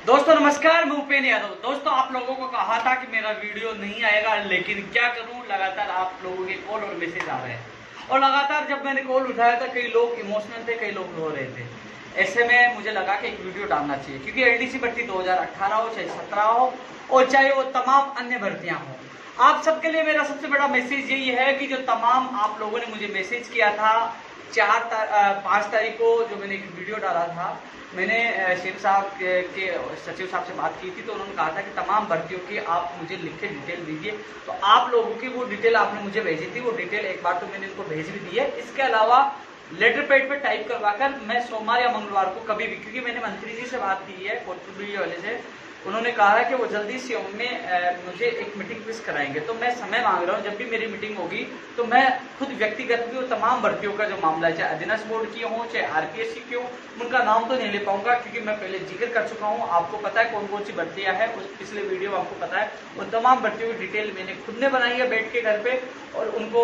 दोस्तों नमस्कार, मैं उपेंद्र यादव। दोस्तों आप लोगों को कहा था कि मेरा वीडियो नहीं आएगा, लेकिन क्या करूं, लगातार आप लोगों के कॉल और मैसेज आ रहे हैं और लगातार जब मैंने कॉल उठाया था कई लोग इमोशनल थे, कई लोग रो रहे थे। ऐसे में मुझे लगा कि एक वीडियो डालना चाहिए, क्योंकि एलडीसी भर्ती 2018 हो चाहे 17 हो और चाहे वो तमाम अन्य भर्तियां हो, आप सबके लिए मेरा सबसे बड़ा मैसेज यही है कि जो तमाम आप लोगों ने मुझे मैसेज किया था 5 तारीख को, जो मैंने एक वीडियो डाला था, मैंने शेख साहब के सचिव साहब से बात की थी, तो उन्होंने कहा था कि तमाम भर्तियों की आप मुझे लिख के डिटेल दीजिए। तो आप लोगों की वो डिटेल आपने मुझे भेजी थी, वो डिटेल एक बार तो मैंने इनको भेज भी दी है। इसके अलावा लेटर पैड पे टाइप करवाकर मैं सोमवार या मंगलवार को कभी भी, क्योंकि मैंने मंत्री जी से बात की है कोटपुतली वाले से, उन्होंने कहा है कि वो जल्दी से में मुझे एक मीटिंग फिक्स कराएंगे। तो मैं समय मांग रहा हूँ, जब भी मेरी मीटिंग होगी तो मैं खुद व्यक्तिगत भी तमाम भर्तियों का जो मामला है, चाहे अधीनस्थ बोर्ड की हो चाहे आरपीएससी की हो, उनका नाम तो नहीं ले पाऊंगा क्योंकि मैं पहले जिक्र कर चुका हूँ। आपको पता है कौन कौन सी भर्तियां हैं, उस पिछले वीडियो में आपको पता है। उन तमाम भर्तियों की डिटेल मैंने खुद ने बनाई है बैठ के घर पे, और उनको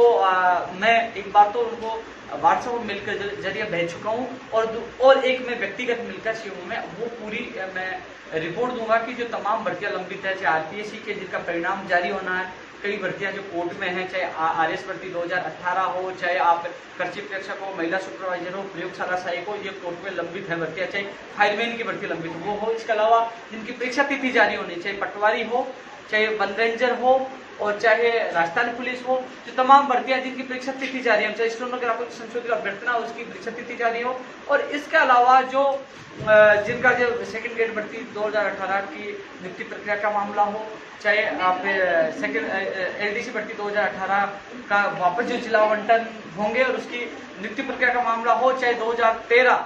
मैं एक बार तो उनको व्हाट्सएप मेल के जरिए भेज चुका हूँ, और एक मैं व्यक्तिगत मिलकर सीएमओ में वो पूरी मैं रिपोर्ट दूंगा कि जो तमाम भर्तियां लंबित है, चाहे आरपीएससी के जिनका परिणाम जारी होना है, कई भर्तियां जो कोर्ट में हैं, चाहे आरएस भर्ती 2018 हो, चाहे आप कृषि प्रेक्षक हो, महिला सुपरवाइजर हो, प्रयोगशाला सहायक हो, ये कोर्ट में लंबित है भर्तियां, चाहे फायरमैन की भर्ती लंबित वो हो। इसके अलावा जिनकी परीक्षा तिथि जारी होनी, चाहे पटवारी हो, चाहे वन रेंजर हो, और चाहे राजस्थान पुलिस हो, जो तमाम भर्तियां जिनकी परीक्षा तिथि जारी है, चाहे स्टेनोग्राफर संशोधित अभ्यर्थना उसकी परीक्षा तिथि जारी हो, और इसके अलावा जो जिनका जो सेकंड ग्रेड भर्ती 2018 की नियुक्ति प्रक्रिया का मामला हो, चाहे आप सेकंड एलडीसी भर्ती 2018 का वापस जो जिला आवंटन होंगे और उसकी नियुक्ति प्रक्रिया का मामला हो, चाहे 2013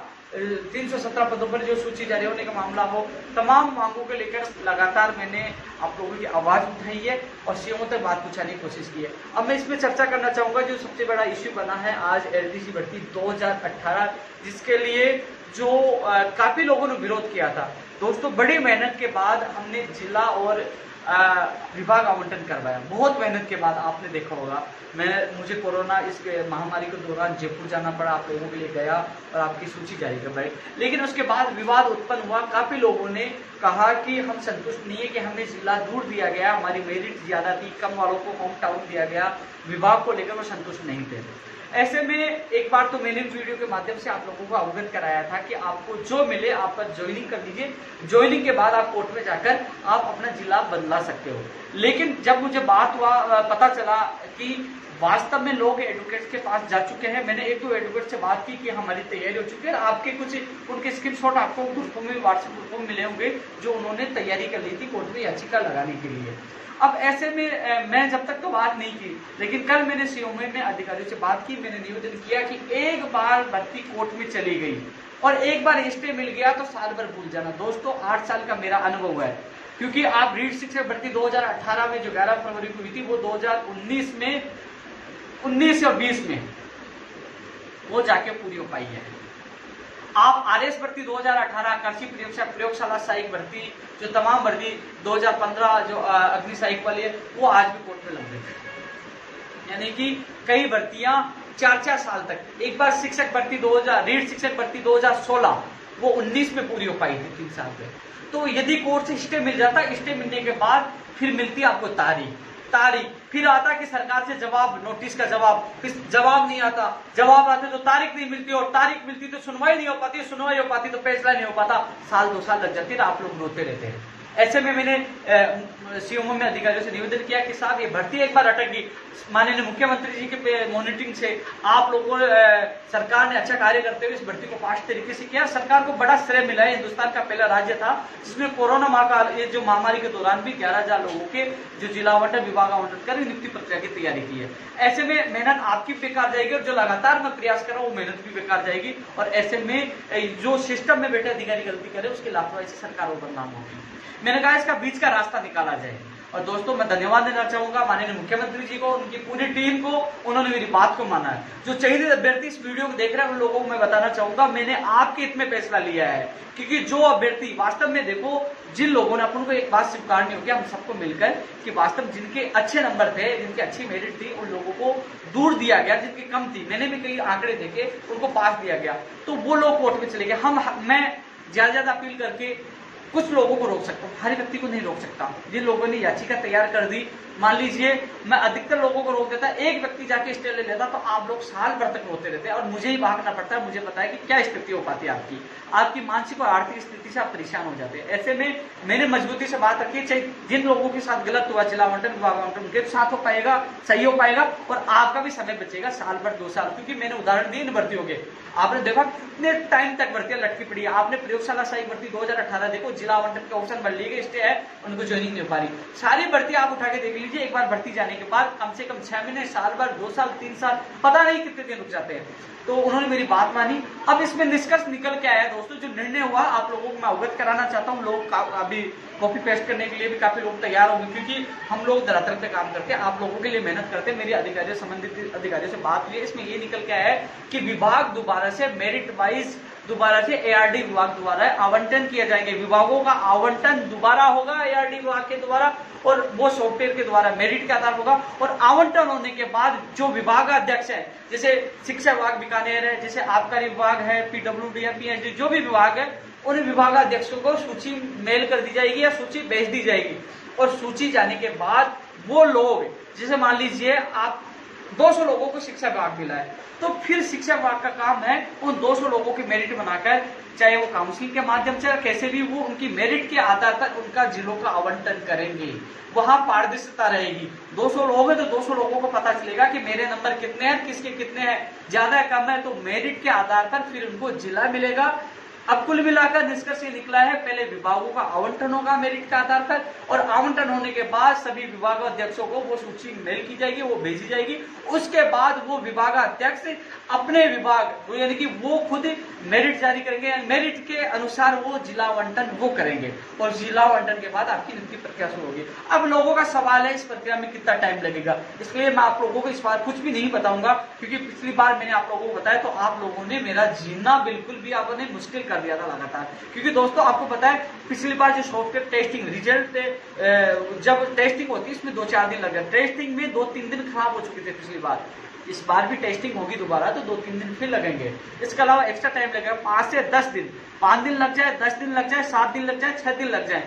317 पदों पर जो सूची जारी होने का मामला हो, तमाम मांगों को लेकर लगातार मैंने आप लोगों की आवाज उठाई है और सीएमओ तक बात पहुंचाने की कोशिश की है। अब मैं इसमें चर्चा करना चाहूंगा जो सबसे बड़ा इश्यू बना है आज एलडीसी भर्ती 2018, जिसके लिए जो काफी लोगों ने विरोध किया था। दोस्तों बड़ी मेहनत के बाद हमने जिला और विभाग आवंटन करवाया, बहुत मेहनत के बाद। आपने देखा होगा मुझे कोरोना इस महामारी के दौरान जयपुर जाना पड़ा, आप लोगों के लिए गया और आपकी सूची जारी करवाई, लेकिन उसके बाद विवाद उत्पन्न हुआ। काफी लोगों ने कहा कि हम संतुष्ट नहीं है कि हमें जिला दूर दिया गया, हमारी मेरिट ज्यादा थी, कम वालों को होम टाउन दिया गया, विभाग को लेकर वो संतुष्ट नहीं थे। ऐसे में एक बार तो मैंने वीडियो के माध्यम से आप लोगों को अवगत कराया था कि आपको जो मिले आप ज्वाइनिंग कर लीजिए, ज्वाइनिंग के बाद आप कोर्ट में जाकर आप अपना जिला बदला सकते हो। लेकिन जब मुझे बात हुआ, पता चला कि वास्तव में लोग एडवोकेट के पास जा चुके हैं, मैंने एक दो एडवोकेट से बात की कि हमारी तैयारी हो चुकी है, आपके कुछ उनके स्क्रीनशॉट आपको ग्रुपों में, व्हाट्सएप ग्रुपों में मिले होंगे जो उन्होंने तैयारी कर ली थी कोर्ट में याचिका लगाने के लिए। अब ऐसे में मैं जब तक तो बात नहीं की, लेकिन कल मैंने सीओ में अधिकारियों से बात की, मैंने निवेदन किया कि एक बार भर्ती कोर्ट में चली गई और एक बार स्टे मिल गया तो साल भर भूल जाना। दोस्तों 8 साल का मेरा अनुभव है, क्योंकि आप रीड शिक्षक भर्ती 2018 में जो 11 फरवरी को हुई थी, वो 2019 में 19 और 20 में वो जाके पूरी हो पाई है। आप आरएस भर्ती 2018 कृषि प्रयोगशाला सहायक भर्ती, जो तमाम भर्ती 2015 जो अग्नि सहायक वाली है, वो आज भी कोर्ट में लंबित है। यानी कि कई भर्तियां 4-4 साल तक। एक बार शिक्षक भर्ती 2000 रीड शिक्षक भर्ती 2016 वो 19 में पूरी हो पाई थी, 3 साल में। तो यदि कोर्ट से स्टे मिल जाता, स्टे मिलने के बाद फिर मिलती आपको तारीख, फिर आता कि सरकार से जवाब, नोटिस का जवाब, फिर जवाब नहीं आता, जवाब आते तो तारीख नहीं मिलती, और तारीख मिलती तो सुनवाई नहीं हो पाती, सुनवाई हो पाती तो फैसला नहीं हो पाता, साल 2 साल लग जाती, आप लोग रोते रहते हैं। ऐसे में मैंने सीएमओ में अधिकारियों से निवेदन किया कि साहब ये भर्ती एक बार अटक गई, माननीय मुख्यमंत्री जी के मॉनिटरिंग से आप लोगों सरकार ने अच्छा कार्य करते हुए इस भर्ती को फास्ट तरीके से किया। सरकार को बड़ा श्रेय मिला है, हिंदुस्तान का पहला राज्य था जिसमें कोरोना महाकाल ये जो महामारी के दौरान भी 11,000 लोगों के जो जिला आवंटन विभाग आवंटन कर नियुक्ति प्रक्रिया की तैयारी की है। ऐसे में मेहनत आपकी बेकार जाएगी और जो लगातार मैं प्रयास कर रहा हूँ वो मेहनत भी बेकार जाएगी, और ऐसे में जो सिस्टम में बैठे अधिकारी गलती करे उसकी लापरवाही से सरकार को बदनाम होगी। मैंने कहा इसका बीच का रास्ता निकाला जाए। और दोस्तों मैं धन्यवाद देना चाहूंगा माननीय मुख्यमंत्री जी को, उनकी पूरी टीम को, उन्होंने मेरी बात को माना है। जो चयनित अभ्यर्थी इस वीडियो को देख रहे हैं उन लोगों को मैं बताना चाहूंगा मैंने आपके हित में फैसला लिया है, क्योंकि जो अभ्यर्थी वास्तव में, देखो जिन लोगों ने, अपन को एक बात स्वीकारनी होगी हम सबको मिलकर कि वास्तव जिनके अच्छे नंबर थे, जिनकी अच्छी मेरिट थी, उन लोगों को दूर दिया गया, जिनकी कम थी, मैंने भी कई आंकड़े देखे, उनको पास दिया गया, तो वो लोग कोर्ट में चले गए। मैं ज्यादा अपील करके कुछ लोगों को रोक सकता हूँ, हर व्यक्ति को नहीं रोक सकता। जिन लोगों ने याचिका तैयार कर दी, मान लीजिए मैं अधिकतर लोगों को रोक देता, एक व्यक्ति जाके स्टे ले लेता तो आप लोग साल भर तक रोते रहते और मुझे ही भागना पड़ता है। मुझे पता है कि क्या स्थिति हो पाती है आपकी मानसिक और आर्थिक स्थिति से आप परेशान हो जाते हैं। ऐसे में मैंने मजबूती से बात रखी, चाहे जिन लोगों के साथ गलत हुआ जिला आवंटन विभाग आवंटन उनके साथ हो पाएगा, सही हो पाएगा और आपका भी समय बचेगा साल भर 2 साल। क्योंकि मैंने उदाहरण दिए इन भर्तियों के, आपने देखा कितने टाइम तक भर्तियां लटकी पड़ी है। आपने प्रयोगशाला सहायक भर्ती 2018 देखो, जिला आवंटन के ऑप्शन भर लिए गए, स्टे है, उनको ज्वाइनिंग नहीं हो पा रही। सारी भर्ती आप उठा के देख लीजिए, एक बार भर्ती जाने के बाद कम से कम 6 महीने, साल भर, 2 साल, 3 साल, पता नहीं कितने दिन रुक जाते हैं। तो उन्होंने मेरी बात मानी। अब इसमें निष्कर्ष निकल के आया दोस्तों, जो निर्णय हुआ आप लोगों को मैं अवगत कराना चाहता हूँ। लोग अभी कॉपी पेस्ट करने के लिए भी काफी लोग तैयार होंगे, क्योंकि हम लोग धरातल पे काम करते हैं, आप लोगों के लिए मेहनत करते हैं। मेरी अधिकारियों, संबंधित अधिकारियों से बात हुई है, इसमें ये निकल के आया है कि विभाग दोबारा से मेरिट वाइज दोबारा से एआरडी विभाग द्वारा आवंटन किया जाएंगे। विभागों का आवंटन दोबारा होगा एआरडी विभाग के द्वारा और वो सॉफ्टवेयर के द्वारा मेरिट के आधार होगा। और आवंटन होने के बाद जो विभागाध्यक्ष है, जैसे शिक्षा विभाग बीकानेर है, जैसे आबकारी विभाग है, पीडब्ल्यूडी है, पीएचडी, जो भी विभाग है, उन विभागाध्यक्षों को सूची मेल कर दी जाएगी या सूची भेज दी जाएगी। और सूची जाने के बाद वो लोग, जैसे मान लीजिए आप 200 लोगों को शिक्षा विभाग मिला है, तो फिर शिक्षा विभाग का काम है उन 200 लोगों की मेरिट बनाकर, चाहे वो काउंसिलिंग के माध्यम से कैसे भी, वो उनकी मेरिट के आधार पर उनका जिलों का आवंटन करेंगे। वहां पारदर्शिता रहेगी। 200 लोग हैं तो 200 लोगों को पता चलेगा कि मेरे नंबर कितने हैं, किसके कितने हैं, ज्यादा है कम है, तो मेरिट के आधार पर फिर उनको जिला मिलेगा। अब कुल मिलाकर निष्कर्ष ये निकला है, पहले विभागों का आवंटन होगा मेरिट के आधार पर, और आवंटन होने के बाद सभी विभागाध्यक्षों को वो सूची मेल की जाएगी, वो भेजी जाएगी। उसके बाद वो विभागाध्यक्ष अपने विभाग यानी कि वो खुद मेरिट जारी करेंगे, मेरिट के अनुसार वो जिला आवंटन वो करेंगे और जिला आवंटन के बाद आपकी नियुक्ति प्रक्रिया शुरू होगी। अब लोगों का सवाल है इस प्रक्रिया में कितना टाइम लगेगा, इसलिए मैं आप लोगों को इस बार कुछ भी नहीं बताऊंगा, क्योंकि पिछली बार मैंने आप लोगों को बताया तो आप लोगों ने मेरा जीना बिल्कुल भी आपने मुश्किल कर दिया था लगातार। क्योंकि दोस्तों आपको पता है पिछली बार जो सॉफ्टवेयर टेस्टिंग रिजल्ट जब टेस्टिंग होती है इसमें 2-4 दिन लग गए, टेस्टिंग में 2-3 दिन खराब हो चुके थे पिछली बार। इस बार भी टेस्टिंग होगी दोबारा तो 2-3 दिन फिर लगेंगे। इसके अलावा एक्स्ट्रा टाइम लगेगा 5 से 10 दिन, 5 दिन लग जाए, 10 दिन लग जाए, 7 दिन लग जाए, 6 दिन लग जाए,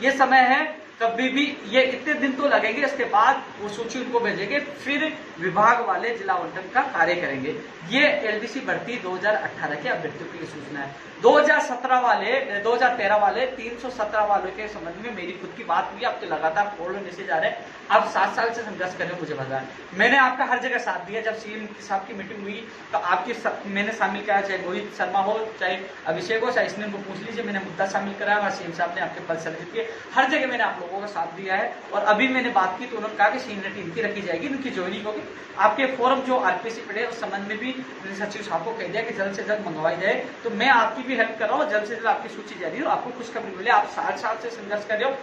ये समय है। कभी भी ये इतने दिन तो लगेंगे। इसके बाद वो सूची उनको भेजेंगे, फिर विभाग वाले जिला आवंटन का कार्य करेंगे। ये एलडीसी भर्ती 2018 के अभ्यर्थियों की सूचना है। 2013 वाले 317 वालों के संबंध में मेरी खुद की बात हुई। आपके लगातार कॉल और मैसेज आ रहे हैं, आप 7 साल से संघर्ष कर रहे हो, मुझे पता है। मैंने आपका हर जगह साथ दिया। जब सीएम साहब की मीटिंग हुई तो आपकी मैंने शामिल कराया, चाहे रोहित शर्मा हो, चाहे अभिषेक हो, चाहे इसमें पूछ लीजिए, मैंने मुद्दा शामिल कराया और सीएम साहब ने आपके पद सर्जित किए। हर जगह मैंने आप लोगों का साथ दिया है। और अभी मैंने बात की तो उन्होंने कहा कि सीनियरिटी इनकी रखी जाएगी, इनकी ज्वाइनिंग होगी। आपके फॉर्म जो आरपीसी पड़े उस संबंध में भी सचिव साहब को कह दिया कि जल्द से जल्द मंगवाई जाए। तो मैं आपकी भी हेल्प कर रहा हूँ, जल्द से जल्द आपकी सूची जारी हो, आपको खुशखबरी मिले। आप 7 साल से संघर्ष कर रहे हो।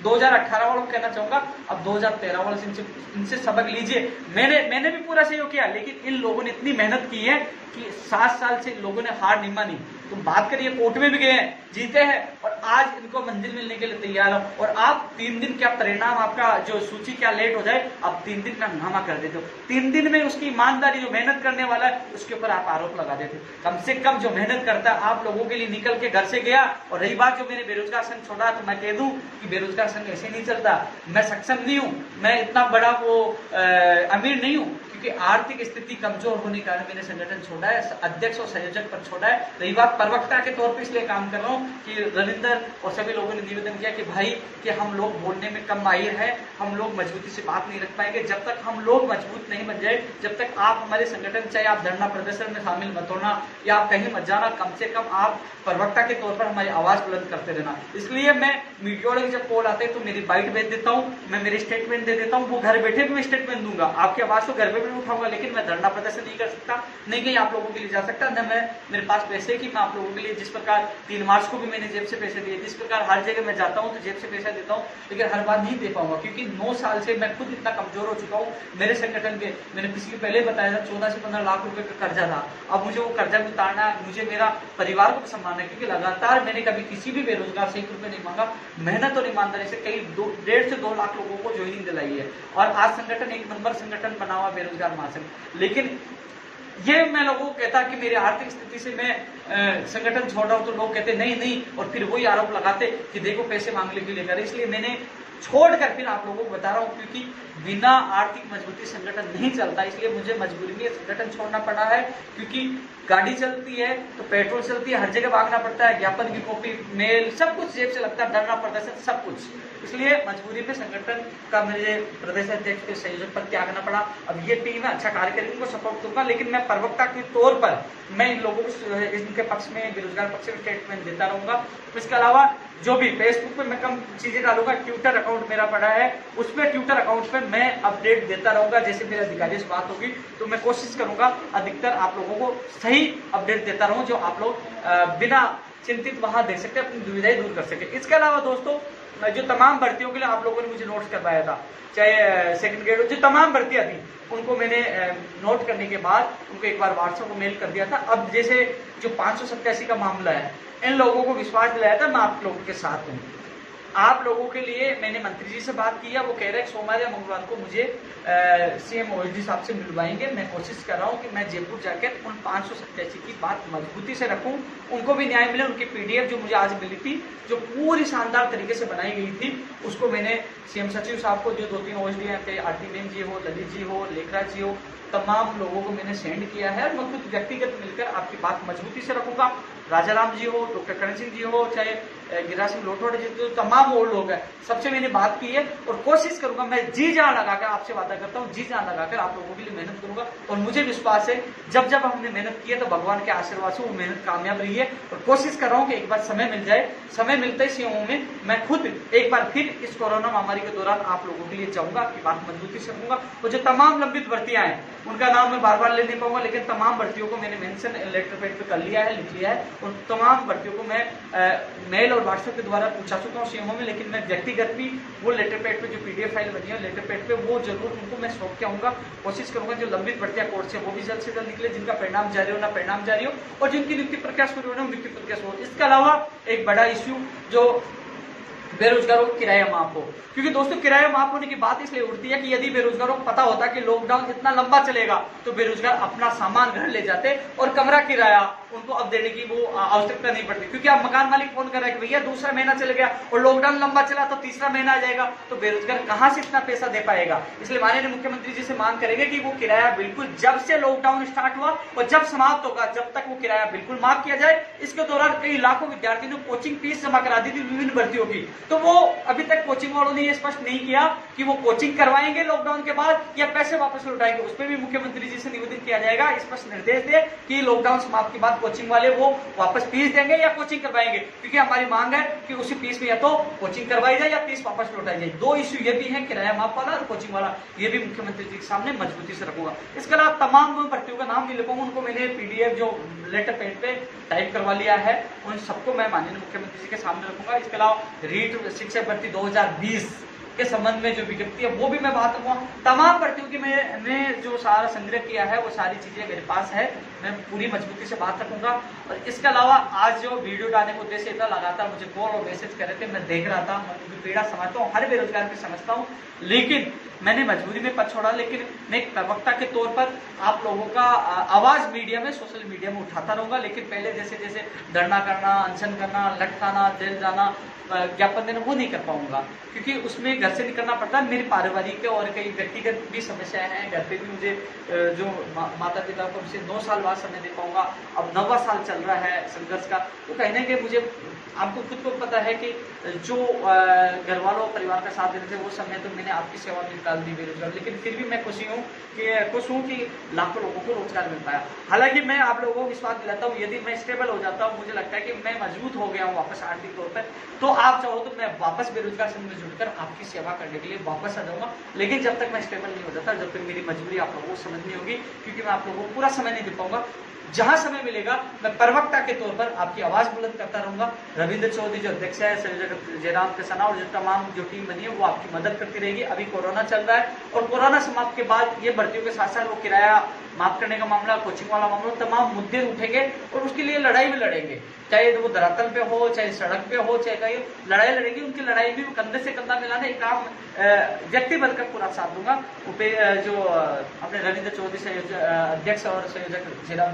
2018 वालों को कहना चाहूंगा, अब 2013 वालों से इनसे सबक लीजिए। मैंने भी पूरा सहयोग किया, लेकिन इन लोगों ने इतनी मेहनत की है कि 7 साल से लोगों ने हार नहीं मानी। तुम बात करिए, कोर्ट में भी गए हैं, जीते हैं, और आज इनको मंजिल मिलने के लिए तैयार हो। और आप 3 दिन क्या परिणाम, आपका जो सूची क्या लेट हो जाए, आप 3 दिन में हंगामा कर देते हो। 3 दिन में उसकी ईमानदारी, जो मेहनत करने वाला है उसके ऊपर आप आरोप लगा देते। कम से कम जो मेहनत करता है, आप लोगों के लिए निकल के घर से गया। और रही बात जो मैंने बेरोजगार संघ छोड़ा, तो मैं कह दूं कि बेरोजगार संघ ऐसे नहीं चलता। मैं सक्षम नहीं हूं, मैं इतना बड़ा वो अमीर नहीं हूं, क्योंकि आर्थिक स्थिति कमजोर होने के कारण मैंने संगठन छोड़ा है, अध्यक्ष और संयोजक पर छोड़ा है। रही बात प्रवक्ता के तौर पे इसलिए काम कर रहा हूँ कि रविंदर और सभी लोगों ने निवेदन किया कि भाई कि हम लोग बोलने में कम माहिर है, हम लोग मजबूती से बात नहीं रख पाएंगे। जब तक हम लोग मजबूत नहीं बन जाए, जब तक आप हमारे संगठन, चाहे आप धरना प्रदर्शन में शामिल मत होना या आप कहीं मत जाना, कम से कम आप प्रवक्ता के तौर पर हमारी आवाज बुलंद करते रहना। इसलिए मैं मीडिया वाले जब कॉल आते हैं तो मेरी बाइट भेज देता हूँ, मैं मेरी स्टेटमेंट दे देता हूँ। वो घर बैठे भी मैं स्टेटमेंट दूंगा, आपकी आवाज को घर पे भी उठाऊंगा, लेकिन मैं धरना प्रदर्शन नहीं कर सकता, नहीं कहीं आप लोगों के लिए जा सकता, न मैं मेरे पास पैसे कि मैं आप लोगों के लिए, जिस प्रकार 3 मार्च को भी मैंने जेब से पैसे दिए, जिस प्रकार हर जगह मैं जाता हूँ तो जेब से पैसा देता हूँ, लेकिन हर बार नहीं दे पाऊंगा, क्योंकि 9 साल से मैं खुद इतना कमजोर हो चुका हूँ। मेरे संगठन के, मैंने पिछले पहले बताया था, 14 से 15 लाख रुपए का कर्जा था। अब मुझे वो कर्जा भी उतारना, मुझे मेरा परिवार को संभालना है, क्योंकि लगातार मैंने कभी किसी भी बेरोजगार से 1 रुपए नहीं मांगा। मेहनत और ईमानदारी से कई 1.5 से 2 लाख लोगों को ज्वाइनिंग दिलाई है, और आज संगठन 1 नंबर संगठन बना हुआ बेरोजगार महासंघ। लेकिन ये मैं लोगों को कहता कि मेरी आर्थिक स्थिति से मैं संगठन छोड़ रहा हूं, तो लोग कहते नहीं नहीं, और फिर वही आरोप लगाते कि देखो पैसे मांगने के लिए कर। इसलिए मैंने छोड़कर फिर आप लोगों को बता रहा हूं, क्योंकि बिना आर्थिक मजबूती संगठन नहीं चलता। इसलिए मुझे मजबूरी में संगठन छोड़ना पड़ा है, क्योंकि गाड़ी चलती है तो पेट्रोल चलती है, हर जगह भागना पड़ता है, ज्ञापन की कॉपी, मेल, सब कुछ जेब से लगता है, धरना प्रदर्शन सब कुछ। इसलिए मजबूरी में संगठन का मुझे प्रदेश अध्यक्ष के संयोजक पद त्यागना पड़ा। अब ये टीम है, अच्छा कार्य करेगी, उनको सपोर्ट दूंगा, लेकिन मैं प्रवक्ता के तौर पर मैं इन लोगों को इनके पक्ष में, बेरोजगार पक्ष में स्टेटमेंट देता रहूंगा। इसके अलावा जो भी फेसबुक पे मैं कम चीजें डालूंगा, ट्विटर अकाउंट मेरा पड़ा है, उसमें ट्विटर अकाउंट पे मैं अपडेट देता रहूंगा। जैसे मेरे अधिकारियों से बात होगी तो मैं कोशिश करूंगा अधिकतर आप लोगों को सही अपडेट देता रहूं, जो आप लोग बिना चिंतित वहां दे सकते, अपनी दुविधाएं दूर कर सके। इसके अलावा दोस्तों, जो तमाम भर्तियों के लिए आप लोगों ने मुझे नोट्स करवाया था, चाहे सेकंड ग्रेड, जो तमाम भर्तियां थी, उनको मैंने नोट करने के बाद उनको एक बार व्हाट्सएप को मेल कर दिया था। अब जैसे जो 587 का मामला है, इन लोगों को विश्वास दिलाया था मैं आप लोगों के साथ हूँ। आप लोगों के लिए मैंने मंत्री जी से बात की है, वो कह रहे हैं सोमवार या मंगलवार को मुझे सीएम ओएसडी साहब से मिलवाएंगे। मैं कोशिश कर रहा हूं कि मैं जयपुर जाकर उन 587 की बात मजबूती से रखूं, उनको भी न्याय मिले। उनकी पीडीएफ जो मुझे आज मिली थी, जो पूरी शानदार तरीके से बनाई गई थी, उसको मैंने सीएम सचिव साहब को, जो 2-3 ओएसडी हैं, आरती बेन जी हो, ललित जी हो, लेखराज जी हो, तमाम लोगों को मैंने सेंड किया है। मैं खुद व्यक्तिगत मिलकर आपकी बात मजबूती से रखूंगा। राजाराम जी हो, डॉक्टर करण सिंह जी हो, चाहे गिरिराज सिंह लोटवाड़े जी, तो तमाम वो लोग हैं, सबसे मैंने बात की है और कोशिश करूंगा, मैं जी जान लगाकर आपसे वादा करता हूँ, जी जान लगाकर आप लोगों के लिए मेहनत करूंगा। और मुझे विश्वास है जब जब हमने मेहनत की है तो भगवान के आशीर्वाद से वो मेहनत कामयाब रही है। और कोशिश कर रहा हूँ कि एक बार समय मिल जाए, समय मिलते ही सीएमओ में मैं खुद एक बार फिर इस कोरोना महामारी के दौरान आप लोगों के लिए जाऊंगा, आपकी बात मजबूती से रखूंगा। और जो तमाम लंबित भर्तियां हैं, उनका नाम मैं बार बार ले नहीं पाऊंगा, लेकिन तमाम भर्तियों को मैंने मेंशन लेटर पैड पे कर लिया है, लिख लिया है। और तमाम भर्तियों को मैं मेल और व्हाट्सएप के द्वारा पूछा चुका हूँ सीएमओ में, लेकिन मैं व्यक्तिगत भी वो लेटर पैड पे जो पीडीएफ फाइल बनी है लेटर पैड पे, वो जरूर उनको मैं सौंप के आऊंगा। कोशिश करूंगा जो लंबित भर्तियां कोर्ट से वो भी जल्द से जल्द निकले, जिनका परिणाम जारी हो ना परिणाम जारी हो, और जिनकी नियुक्ति प्रक्रिया शुरू हो ना नियुक्ति प्रक्रिया शुरू हो। इसके अलावा एक बड़ा इश्यू जो बेरोजगारों को किराया माफ हो, क्योंकि दोस्तों किराया माफ होने की बात इसलिए उठती है कि यदि बेरोजगारों को पता होता कि लॉकडाउन इतना लंबा चलेगा तो बेरोजगार अपना सामान घर ले जाते और कमरा किराया उनको अब देने की वो आवश्यकता नहीं पड़ती। क्योंकि अब मकान मालिक फोन कर रहा है कि भैया दूसरा महीना चल गया और लॉकडाउन लंबा चला तो तीसरा महीना आ जाएगा, तो बेरोजगार कहां से इतना पैसा दे पाएगा। इसलिए माननीय मुख्यमंत्री जी से मांग करेंगे कि वो किराया बिल्कुल जब से लॉकडाउन स्टार्ट हुआ और जब समाप्त होगा, जब तक वो किराया बिल्कुल माफ किया जाए। इसके दौरान कई लाखों विद्यार्थियों ने कोचिंग फीस जमा करा दी थी विभिन्न भर्तियों की, तो वो अभी तक कोचिंग वालों ने ये स्पष्ट नहीं किया कि वो कोचिंग करवाएंगे लॉकडाउन के बाद या पैसे वापस लौटाएंगे। उस पर भी मुख्यमंत्री जी से निवेदन किया जाएगा, स्पष्ट निर्देश दे कि लॉकडाउन समाप्त के बाद कोचिंग वाले वो वापस फीस देंगे या कोचिंग करवाएंगे, क्योंकि हमारी मांग है कि उसी फीस में या तो कोचिंग करवाई जाए या फीस वापस लौटाई जाए। दो इश्यू ये भी है, किराया माफ वाला और कोचिंग वाला, ये भी मुख्यमंत्री जी के सामने मजबूती से रखूंगा। इसके अलावा तमाम भर्तियों का नाम नहीं लिखूंगा, उनको मैंने पीडीएफ जो लेटर पैड पे टाइप करवा लिया है, उन सबको मैं माननीय मुख्यमंत्री जी के सामने रखूंगा। इसके अलावा रीट शिक्षक भर्ती 2020 के संबंध में जो विज्ञप्ति है वो भी मैं बात करूंगा। तमाम भर्तियों की मैंने जो सारा संग्रह किया है वो सारी चीजें मेरे पास है, मैं पूरी मजबूती से बात रखूंगा। और इसके अलावा आज जो वीडियो डालने का उद्देश्य था, लगातार मुझे कॉल और मैसेज कर रहे थे, मैं देख रहा था, मैं पीड़ा समझता हूँ, हर बेरोजगार की समझता हूँ, लेकिन मैंने मजबूरी में पद छोड़ा। लेकिन मैं एक प्रवक्ता के तौर पर आप लोगों का आवाज मीडिया में, सोशल मीडिया में उठाता रहूंगा। लेकिन पहले जैसे जैसे धरना करना, अनशन करना, लटकाना, जेल जाना, ज्ञापन देना, वो नहीं कर पाऊंगा, क्योंकि उसमें घर से निकलना पड़ता है। मेरी पारिवारिक और कई व्यक्तिगत भी समस्याएं हैं, घर पे भी मुझे जो माता पिता को उनसे 9 साल बाद समय दे पाऊंगा। अब 9वां साल चल रहा है संघर्ष का, तो कहीं ना कहीं मुझे, आपको खुद को पता है कि जो घर वालों परिवार का साथ देते थे वो समय तो मैंने आपकी सेवा में निकाल दी बेरोजगार, लेकिन फिर भी मैं खुश हूँ कि लाखों लोगों को रोजगार मिल पाया। हालांकि मैं आप लोगों को विश्वास दिलाता हूँ, यदि मैं स्टेबल हो जाता हूँ, मुझे लगता है कि मैं मजबूत हो गया हूँ वापस आर्थिक तौर पर, तो आप चाहो तो मैं वापस बेरोजगार संघ में जुड़कर आपकी सेवा करने के लिए वापस आ जाऊंगा। लेकिन जब तक मैं स्टेबल नहीं हो जाता, जब तक मेरी मजबूरी आप लोगों को समझ नहीं होगी, क्योंकि मैं आप लोगों को पूरा समय नहीं दे पाऊंगा। जहां समय मिलेगा मैं प्रवक्ता के तौर पर आपकी आवाज बुलंद करता रहूंगा। रविंद्र चौधरी जो अध्यक्ष है, संयोजक जयराम किसाना और जो तमाम जो टीम बनी है वो आपकी मदद करती रहेगी। अभी कोरोना चल रहा है और कोरोना समाप्त के बाद ये भर्तियों के साथ साथ वो किराया माफ करने का मामला, कोचिंग वाला मामला, तमाम मुद्दे उठेंगे और उसके लिए लड़ाई भी लड़ेंगे, चाहे वो धरातल पे हो, चाहे सड़क पे हो, चाहे कहीं लड़ाई लड़ेगी। उनकी लड़ाई भी कंधे से कंधा मिलाने एक काम व्यक्ति बनकर पूरा साथ दूंगा। जो अपने रविंद्र चौधरी अध्यक्ष और संयोजक जयराम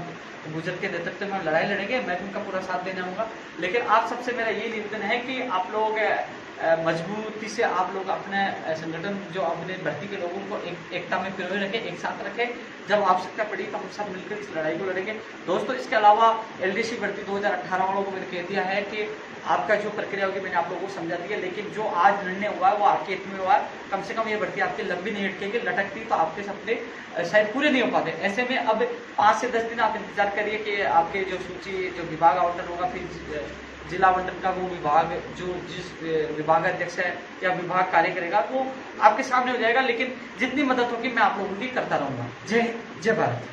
गुजर के नेतृत्व में लड़ाई लड़ेंगे, मैं उनका पूरा साथ देने आऊंगा। लेकिन आप सबसे मेरा ये निवेदन है कि आप लोग मजबूती से आप लोग अपने संगठन जो अपने भर्ती के लोगों को एकता में पिरोए रखें, एक साथ रखें। जब आवश्यकता पड़ी तो हम सब मिलकर इस लड़ाई को लड़ेंगे। दोस्तों, इसके अलावा एलडीसी भर्ती 2018 वालों को मैंने कह दिया है कि आपका जो प्रक्रिया होगी मैंने आप लोगों को समझा दी है, लेकिन जो आज निर्णय हुआ है वो आपके हित में हुआ है। कम से कम ये भर्ती आपकी लंबी नहीं अटकेगी, लटकती तो आपके सपने शायद पूरे नहीं हो पाते। ऐसे में अब 5 से 10 दिन आप इंतजार करिए कि आपके जो सूची जो विभाग आवंटन होगा, फिर जिला आवंटन का वो विभाग जो जिस विभाग अध्यक्ष है या विभाग कार्य करेगा वो आपके सामने हो जाएगा। लेकिन जितनी मदद होगी मैं आप लोगों की करता रहूंगा। जय हिंद, जय भारत।